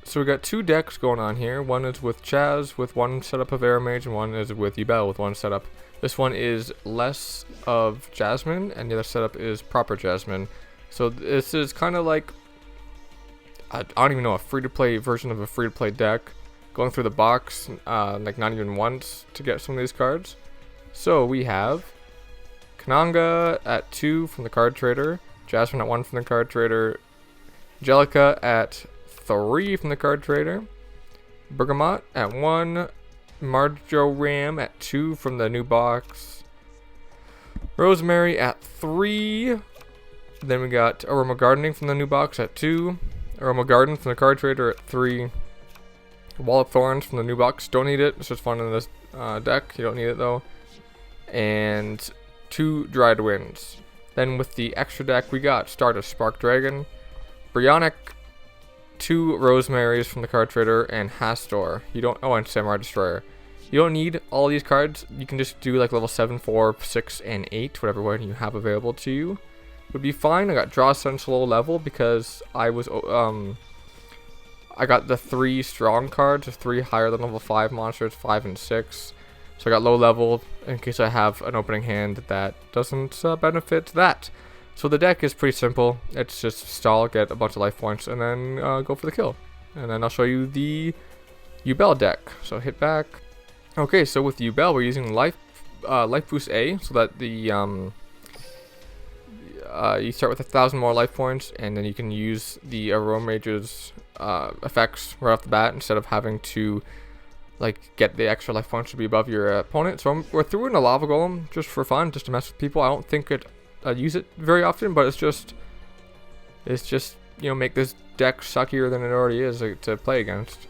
So we got two decks going on here. One is with Chazz with one setup of Aromage, and one is with Yubel with one setup. This one is less of Jasmine, and the other setup is proper Jasmine. So this is kind of like, I don't even know, a free-to-play version of a free-to-play deck. Going through the box, like not even once to get some of these cards. So we have Cananga at 2 from the card trader, Jasmine at 1 from the card trader, Angelica at 3 from the card trader, Bergamot at 1, Marjoram at 2 from the new box, Rosemary at 3, then we got Aroma Gardening from the new box at 2, Aroma Garden from the card trader at 3, Wall of Thorns from the new box, don't need it, it's just fun in this deck, you don't need it though, and 2 Dried Winds. Then with the extra deck we got Stardust, Spark Dragon, Brionic, 2 Rosemaries from the card trader, and Hastorr. You don't, oh, and Samurai Destroyer. You don't need all these cards. You can just do like level 7, 4, 6, and 8, whatever one you have available to you. Would be fine. I got Draw Sense low level because I was I got the 3 strong cards, 3 higher than level 5 monsters, 5 and 6. So I got low level in case I have an opening hand that doesn't benefit that. So the deck is pretty simple. It's just stall, get a bunch of life points, and then go for the kill. And then I'll show you the Yubel deck. So hit back. Okay, so with Yubel, we're using life boost A, so that the you start with 1,000 more life points, and then you can use the Aromages effects right off the bat instead of having to like get the extra life points to be above your opponent. So we're throwing a Lava Golem just for fun, just to mess with people. I don't think I use it very often, but it's just you know, make this deck suckier than it already is to play against.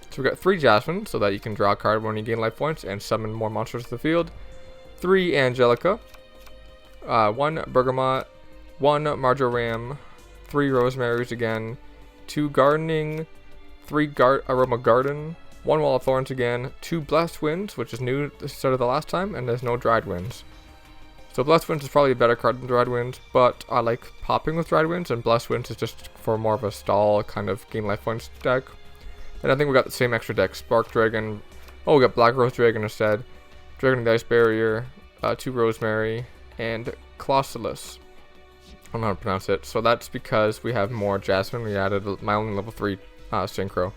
So we got 3 Jasmine, so that you can draw a card when you gain life points and summon more monsters to the field. 3 Angelica, 1 Bergamot, 1 Marjoram, 3 Rosemaries again, 2 Gardening, 3 Aroma Garden, 1 Wall of Thorns again, 2 Blessed Winds, which is new instead of the last time, and there's no Dried Winds. So Blessed Winds is probably a better card than Dried Winds, but I like popping with Dried Winds, and Blessed Winds is just for more of a stall kind of gain life points deck. And I think we got the same extra deck, Spark Dragon. Oh, we got Black Rose Dragon instead, Dragon of the Ice Barrier, 2 Rosemary, and Colossalus. I don't know how to pronounce it. So that's because we have more Jasmine. We added my only level 3 Synchro,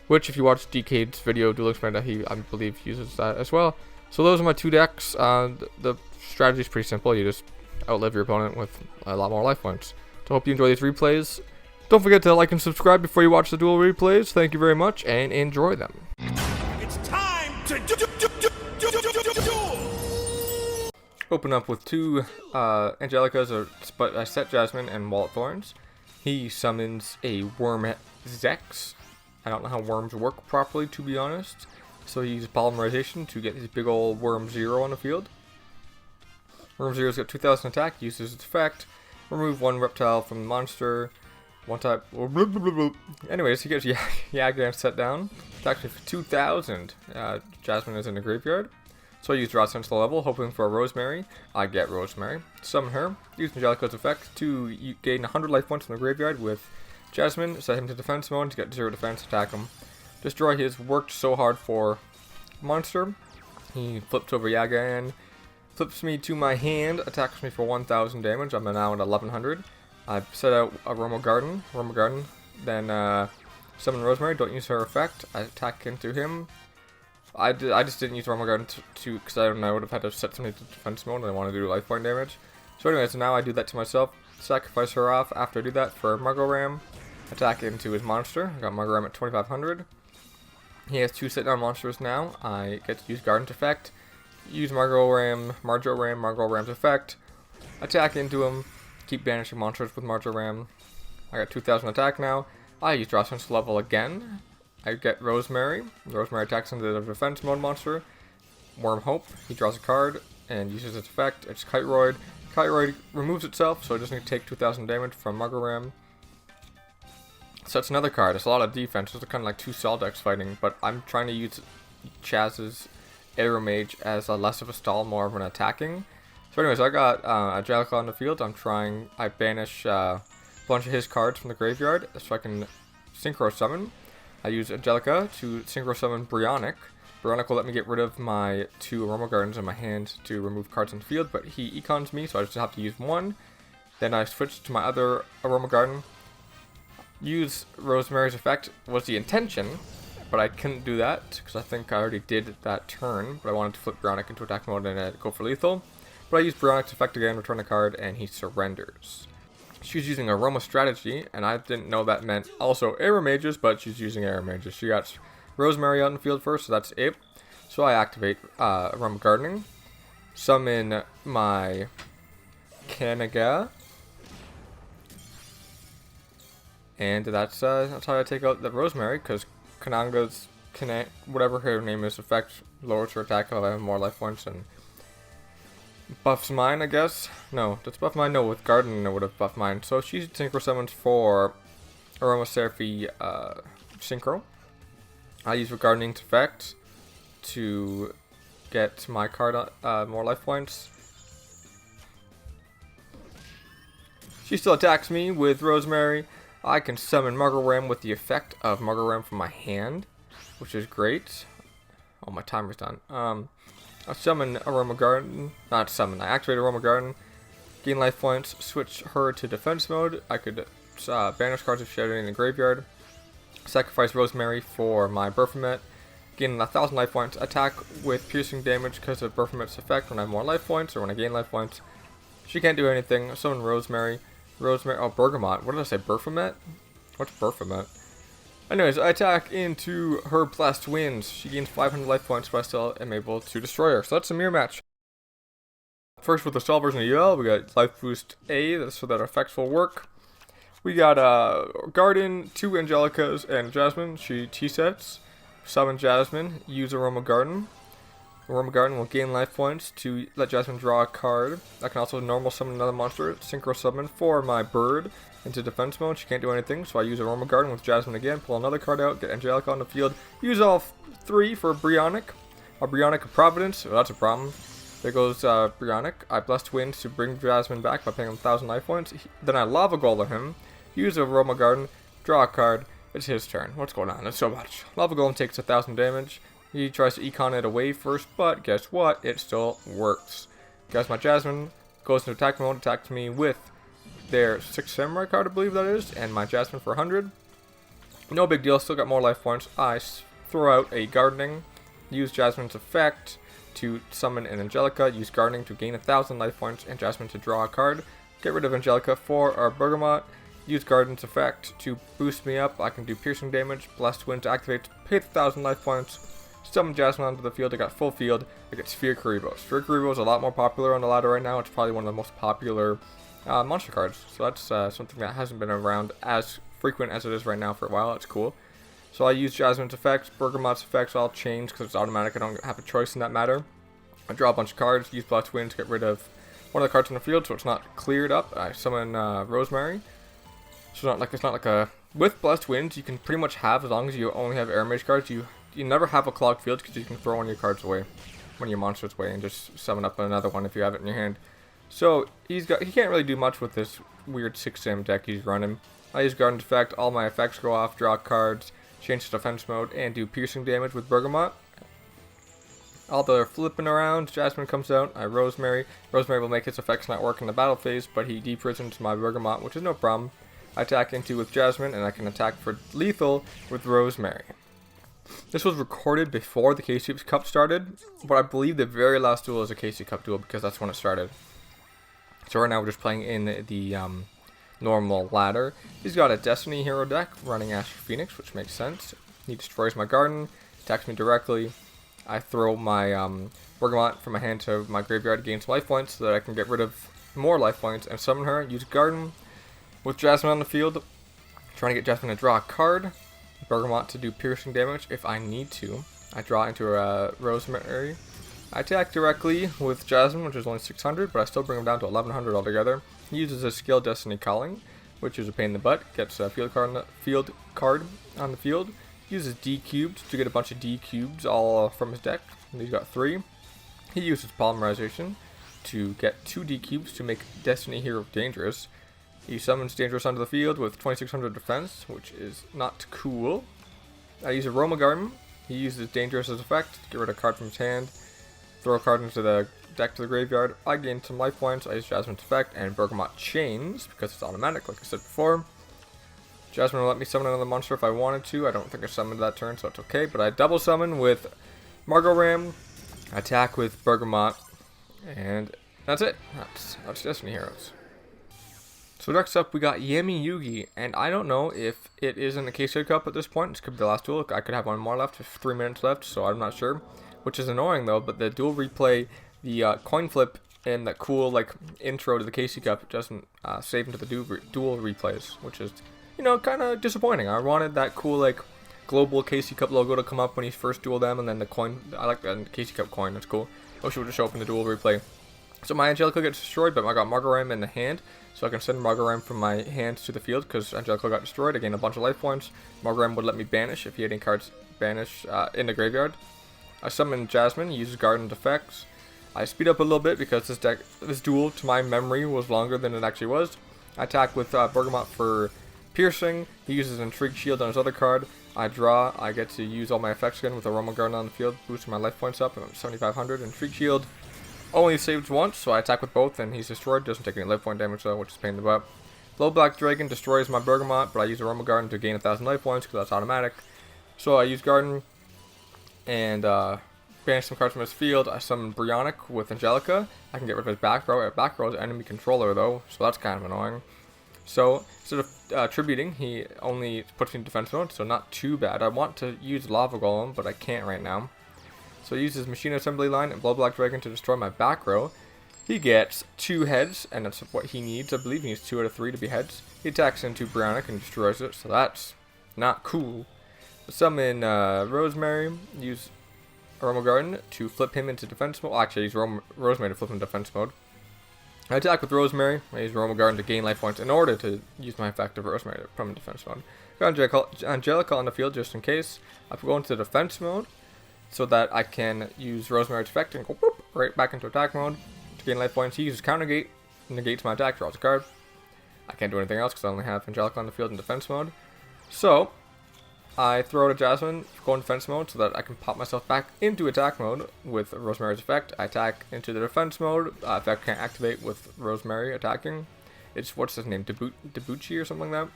which if you watch DK's video, Duel explained that he, I believe, uses that as well. So those are my 2 decks. The strategy is pretty simple. You just outlive your opponent with a lot more life points. So I hope you enjoy these replays. Don't forget to like and subscribe before you watch the Duel replays. Thank you very much, and enjoy them. It's time to Open up with 2 Angelicas, a set Jasmine and Wall of Thorns. He summons a Worm Zex. I don't know how worms work properly, to be honest. So he uses Polymerization to get his big old Worm 0 on the field. Worm 0's got 2,000 attack, uses its effect. Remove 1 reptile from the monster. 1 type. Anyways, he gets Yagan set down. Attacks me for 2,000. Jasmine is in the graveyard. So I use Draw Sense low level, hoping for a Rosemary. I get Rosemary. Summon her. Use Angelica's effect to gain 100 life points from the graveyard with Jasmine. Set him to defense mode to get 0 defense, attack him. Destroy his worked so hard for monster. He flips over Yagan. Flips me to my hand, attacks me for 1,000 damage. I'm now at 1,100. I set out Aroma Garden, then summon Rosemary. Don't use her effect. I attack into him. I just didn't use Aroma Garden because I don't know, I would have had to set something to defense mode and I want to do life point damage. So anyway, so now I do that to myself. Sacrifice her off. After I do that for Marjoram, attack into his monster. I got Marjoram at 2,500. He has 2 sit down monsters now. I get to use Garden's effect. Use Marjoram's effect. Attack into him. Keep banishing monsters with Marjoram. I got 2,000 attack now. I use Draw Sense level again. I get Rosemary. Rosemary attacks into the defense mode monster. Worm Hope. He draws a card and uses its effect. It's Kiteroid. Kiteroid removes itself, so it doesn't need to take 2,000 damage from Marjoram. So it's another card. It's a lot of defense. It's kind of like 2 stall decks fighting, but I'm trying to use Chazz's Aromage as a less of a stall, more of an attacking. So anyways, I got Angelica on the field. I banish a bunch of his cards from the graveyard so I can Synchro Summon. I use Angelica to Synchro Summon Brionic. Brionic will let me get rid of my 2 Aroma Gardens in my hand to remove cards in the field, but he econs me, so I just have to use 1. Then I switch to my other Aroma Garden. Use Rosemary's effect was the intention, but I couldn't do that because I think I already did that turn, but I wanted to flip Brionic into attack mode and go for lethal. But I use Brionic's effect again, return a card, and he surrenders. She's using Aroma Strategy, and I didn't know that meant also Aromages, but she's using Aromages. She got Rosemary out in the field first, so that's it. So I activate Aroma Gardening, summon my Cananga, and that's how I take out the Rosemary, because Cananga's, whatever her name is, effect lowers her attack if I have more life points, and buffs mine, I guess. No, does buff mine? No, with Garden it would have buffed mine. So she Synchro Summons for Aromaseraphy Synchro. I use Gardening's effect to get my card more life points. She still attacks me with Rosemary. I can summon Marjoram with the effect of Marjoram from my hand, which is great. Oh, my timer's done. I summon Aroma Garden, not summon, I activate Aroma Garden, gain life points, switch her to defense mode. I could banish cards if she had any in the graveyard, sacrifice Rosemary for my Bergamot, gain 1,000 life points, attack with piercing damage because of Bergamot's effect when I have more life points or when I gain life points. She can't do anything. I summon Rosemary, oh, Bergamot, what did I say, Bergamot? What's Bergamot? Anyways, I attack into her Blessed Winds. She gains 500 life points, but I still am able to destroy her. So that's a mirror match. First, with the stall version of Yubel, we got Life Boost A, that's so that our effects will work. We got Garden, 2 Angelicas, and Jasmine. She T-sets. Summon Jasmine, use Aroma Garden. Aroma Garden will gain life points to let Jasmine draw a card. I can also normal summon another monster, Synchro Summon for my bird. Into defense mode, she can't do anything, so I use Aroma Garden with Jasmine again, pull another card out, get Angelica on the field, use all 3 for Brionic. A Brionic of Providence, that's a problem. There goes Brionic. I Blessed Winds to bring Jasmine back by paying him 1,000 life points. Then I Lava Golem him, use Aroma Garden, draw a card, it's his turn. What's going on? There's so much. Lava Golem takes 1,000 damage. He tries to econ it away first, but guess what? It still works. Guys, my Jasmine goes into attack mode, attacks me with their 6 Samurai card, I believe that is, and my Jasmine for 100. No big deal, still got more life points. I throw out a Gardening, use Jasmine's effect to summon an Angelica, use Gardening to gain 1,000 life points, and Jasmine to draw a card. Get rid of Angelica for our Bergamot, use Garden's effect to boost me up. I can do piercing damage, Blessed Wind to activate, pay 1,000 life points, summon Jasmine onto the field. I got full field. I get Sphere Kuriboh. Sphere Kuriboh is a lot more popular on the ladder right now. It's probably one of the most popular monster cards, so that's something that hasn't been around as frequent as it is right now for a while. It's cool. So I use Jasmine's effects, Bergamot's effects, all change because it's automatic. I don't have a choice in that matter. I draw a bunch of cards, use Blessed Wind to get rid of one of the cards on the field, so it's not cleared up. I summon Rosemary. So it's not like a with Blessed Winds you can pretty much have, as long as you only have Aromage cards, you never have a clogged field because you can throw one of your cards away, one of your monsters away, and just summon up another one if you have it in your hand. So he can't really do much with this weird 6-Sam deck he's running. I use Garden's effect, all my effects go off, draw cards, change to defense mode, and do piercing damage with Bergamot. All the flipping around, Jasmine comes out, I Rosemary. Rosemary will make his effects not work in the battle phase, but he deprisons my Bergamot, which is no problem. I attack into with Jasmine, and I can attack for lethal with Rosemary. This was recorded before the KC Cup started, but I believe the very last duel is a KC Cup duel because that's when it started. So right now we're just playing in the normal ladder. He's got a Destiny hero deck running Astral Phoenix, which makes sense. He destroys my garden, attacks me directly. I throw my Bergamot from my hand to my graveyard to gain some life points so that I can get rid of more life points and summon her. Use Garden with Jasmine on the field, trying to get Jasmine to draw a card. Bergamot to do piercing damage if I need to. I draw into a Rosemary. I attack directly with Jasmine, which is only 600, but I still bring him down to 1100 altogether. He uses a skill Destiny Calling, which is a pain in the butt. Gets a field card on the field. Uses D cubed to get a bunch of D cubes all from his deck. And he's got 3. He uses Polymerization to get 2 D cubes to make Destiny Hero dangerous. He summons Dangerous onto the field with 2600 defense, which is not cool. I use Aroma Garden. He uses Dangerous as effect to get rid of a card from his hand. Throw a card into the deck to the graveyard. I gain some life points. I use Jasmine's effect and Bergamot Chains because it's automatic, like I said before. Jasmine will let me summon another monster if I wanted to. I don't think I summoned that turn, so it's okay. But I double summon with Marjoram, attack with Bergamot, and that's it. That's Destiny Heroes. So next up we got Yami Yugi, and I don't know if it is in the K-State Cup at this point. This could be the last duel. I could have one more left, 3 minutes left, so I'm not sure. Which is annoying though, but the duel replay, the coin flip, and that cool like intro to the KC Cup doesn't save into the duel replays, which is, you know, kind of disappointing. I wanted that cool like global KC Cup logo to come up when he first dueled them, and then the coin. I like the KC Cup coin. That's cool. I wish it would just show up in the duel replay. So my Angelica gets destroyed, but I got Marjoram in the hand, so I can send Marjoram from my hand to the field because Angelica got destroyed. I gained a bunch of life points. Marjoram would let me banish if he had any cards banish in the graveyard. I summon Jasmine, uses Garden's effects. I speed up a little bit because this duel, to my memory, was longer than it actually was. I attack with Bergamot for piercing. He uses Intrigue Shield on his other card. I draw. I get to use all my effects again with Aroma Garden on the field, boosting my life points up. I'm at 7,500. Intrigue Shield only saves once, so I attack with both, and he's destroyed. Doesn't take any life point damage though, which is a pain in the butt. Low Black Dragon destroys my Bergamot, but I use Aroma Garden to gain 1,000 life points because that's automatic. So I use Garden and banish some cards from his field. I summon Brionic with Angelica. I can get rid of his back row. Back row is enemy controller though, so that's kind of annoying. So instead of tributing, he only puts me in defense mode, so not too bad. I want to use Lava Golem, but I can't right now. So he uses Machine Assembly Line and Blow Black Dragon to destroy my back row. He gets 2 heads, and that's what he needs. I believe he needs 2 out of 3 to be heads. He attacks into Brionic and destroys it, so that's not cool. Summon Rosemary, use Aroma Garden to flip him into defense mode. Well, actually, I use Rosemary to flip him into defense mode. I attack with Rosemary. I use Aroma Garden to gain life points in order to use my effect of Rosemary to put him in defense mode. Got Angelica on the field just in case. I go into defense mode so that I can use Rosemary's effect and go whoop, right back into attack mode to gain life points. He uses Counter Gate, negates my attack, draws a card. I can't do anything else because I only have Angelica on the field in defense mode. So I throw to Jasmine, go in defense mode so that I can pop myself back into attack mode with Rosemary's effect. I attack into the defense mode. Effect can't activate with Rosemary attacking. It's, what's his name, Debucci or something like that.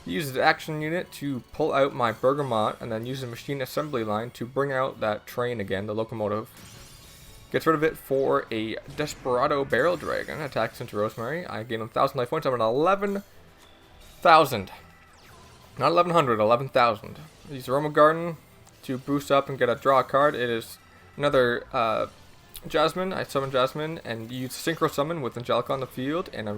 He uses the action unit to pull out my Bergamot and then uses Machine Assembly Line to bring out that train again, the locomotive. Gets rid of it for a Desperado Barrel Dragon. Attacks into Rosemary. I gain 1,000 life points. I'm at 11,000. Not 1,100, 11,000. Use Aroma Garden to boost up and get a draw card. It is another Jasmine. I summon Jasmine and use Synchro Summon with Angelica on the field and a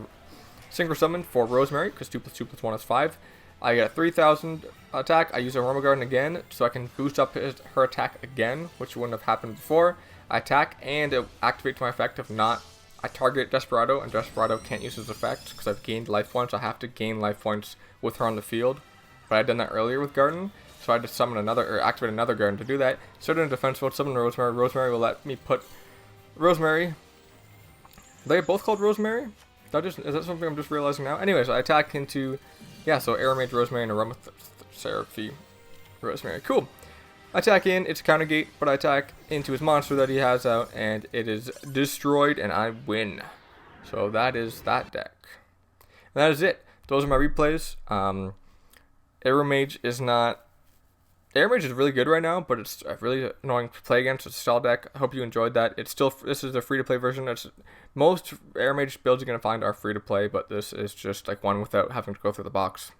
Synchro Summon for Rosemary because 2 + 2 + 1 is 5. I get a 3,000 attack. I use Aroma Garden again so I can boost up her attack again, which wouldn't have happened before. I attack and it activates my effect. If not, I target Desperado and Desperado can't use his effect because I've gained life points. I have to gain life points with her on the field. But I'd done that earlier with Garden, so I had to summon another, or activate another Garden to do that. Started in defense mode, summon Rosemary. Rosemary will let me put Rosemary. Are they both called Rosemary? Is that something I'm just realizing now? Anyways, I attack into, yeah, so Aromage Rosemary and Aromaseraphy Rosemary. Cool. I attack in, it's a counter gate, but I attack into his monster that he has out, and it is destroyed, and I win. So that is that deck. And that is it. Those are my replays. Aromage is really good right now, but it's really annoying to play against. It's a stall deck. I hope you enjoyed that. This is the free-to-play version. Most Aromage builds you're going to find are free-to-play, but this is just like one without having to go through the box.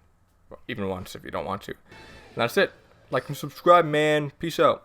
Even once if you don't want to. And that's it. Like and subscribe, man. Peace out.